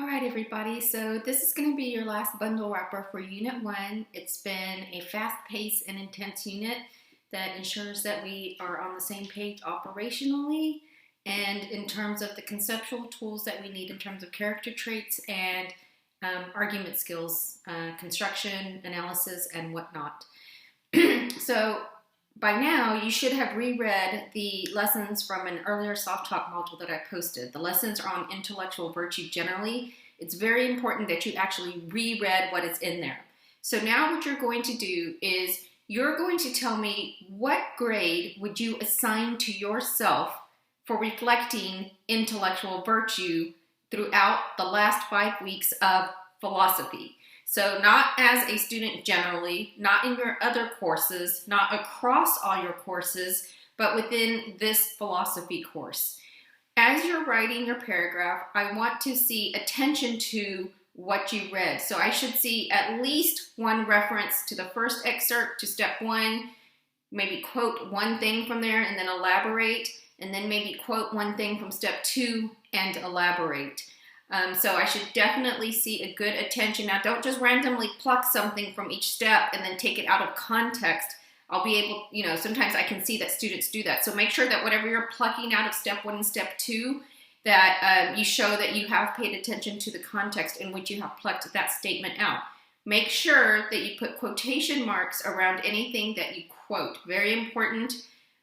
right, everybody, so this is going to be your last bundle wrapper for Unit 1. It's been a fast-paced and intense unit that ensures that we are on the same page operationally and in terms of the conceptual tools that we need in terms of character traits and argument skills, construction, analysis, and whatnot. So by now, you should have reread the lessons from an earlier Soft Talk module that I posted. The lessons are on intellectual virtue generally. It's very important that you actually reread what is in there. So now what you're going to do is you're going to tell me what grade would you assign to yourself for reflecting intellectual virtue throughout the last 5 weeks of philosophy. So not as a student generally, not in your other courses, not across all your courses, but within this philosophy course. As you're writing your paragraph, I want to see attention to what you read. So I should see at least one reference to the first excerpt, to step 1, maybe quote one thing from there and then elaborate, and then maybe quote one thing from step 2 and elaborate. So I should definitely see a good attention. Now, don't just randomly pluck something from each step and then take it out of context. I'll be able, sometimes I can see that students do that. So make sure that whatever you're plucking out of step 1 and step 2, that you show that you have paid attention to the context in which you have plucked that statement out. Make sure that you put quotation marks around anything that you quote. Very important.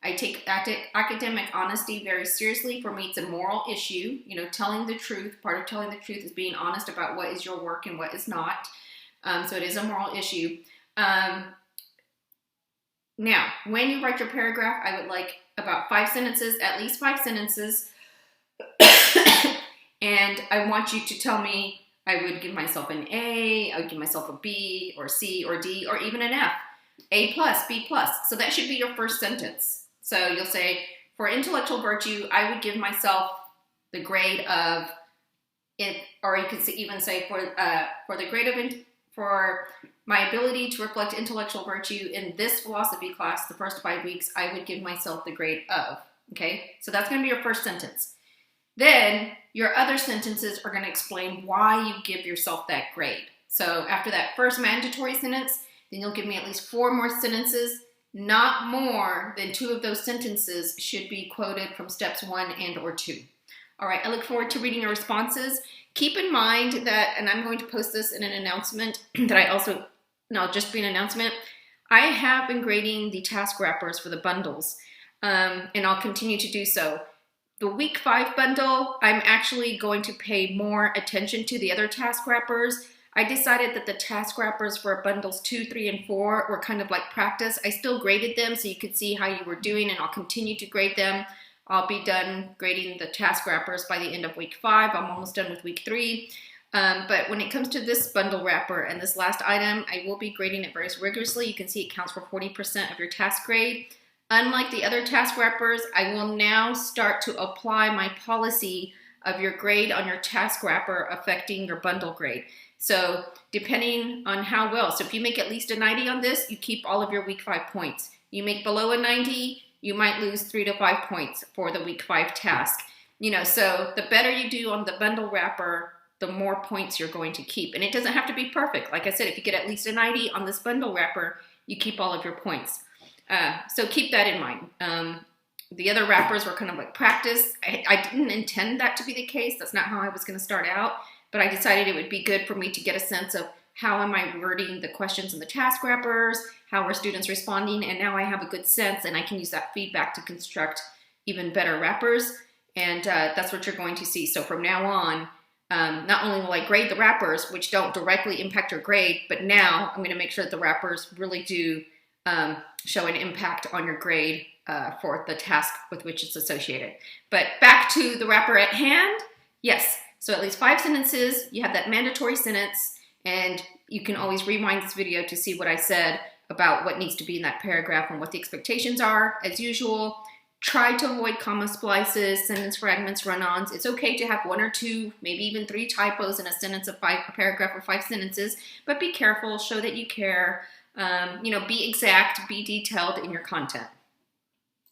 I take academic honesty very seriously. For me, it's a moral issue. Telling the truth, part of telling the truth is being honest about what is your work and what is not. So it is a moral issue. Now, when you write your paragraph, I would like about 5 sentences, at least 5 sentences. And I want you to tell me, I would give myself an A, I would give myself a B, or C, or D, or even an F. A plus, B plus. So that should be your first sentence. So you'll say, for intellectual virtue, I would give myself the grade of it, or you could even say for the grade of for my ability to reflect intellectual virtue in this philosophy class, the first 5 weeks, I would give myself the grade of. Okay, so that's going to be your first sentence. Then your other sentences are going to explain why you give yourself that grade. So after that first mandatory sentence, then you'll give me at least 4 more sentences. Not more than 2 of those sentences should be quoted from steps 1 and or 2. All right, I look forward to reading your responses. Keep in mind that, and I'm going to post this in an announcement just be an announcement. I have been grading the task wrappers for the bundles, and I'll continue to do so. The week 5 bundle, I'm actually going to pay more attention to the other task wrappers. I decided that the task wrappers for bundles 2, 3, and 4 were kind of like practice. I still graded them so you could see how you were doing, and I'll continue to grade them. I'll be done grading the task wrappers by the end of week 5. I'm almost done with week 3. But when it comes to this bundle wrapper and this last item, I will be grading it very rigorously. You can see it counts for 40% of your task grade. Unlike the other task wrappers, I will now start to apply my policy of your grade on your task wrapper affecting your bundle grade. So depending on how well, so if you make at least a 90 on this, you keep all of your week 5 points. You make below a 90, you might lose 3 to 5 points for the week 5 task. So the better you do on the bundle wrapper, the more points you're going to keep. And it doesn't have to be perfect. Like I said, if you get at least a 90 on this bundle wrapper, you keep all of your points. So keep that in mind. The other wrappers were kind of like practice. I didn't intend that to be the case. That's not how I was going to start out. But I decided it would be good for me to get a sense of how am I wording the questions in the task wrappers, how are students responding, and now I have a good sense and I can use that feedback to construct even better wrappers, and that's what you're going to see. So from now on, not only will I grade the wrappers, which don't directly impact your grade, but now I'm going to make sure that the wrappers really do show an impact on your grade for the task with which it's associated. But back to the wrapper at hand, yes. So at least 5 sentences, you have that mandatory sentence, and you can always rewind this video to see what I said about what needs to be in that paragraph and what the expectations are. As usual, try to avoid comma splices, sentence fragments, run-ons. It's okay to have 1 or 2, maybe even 3 typos in a paragraph of 5 sentences, but be careful, show that you care, be exact, be detailed in your content.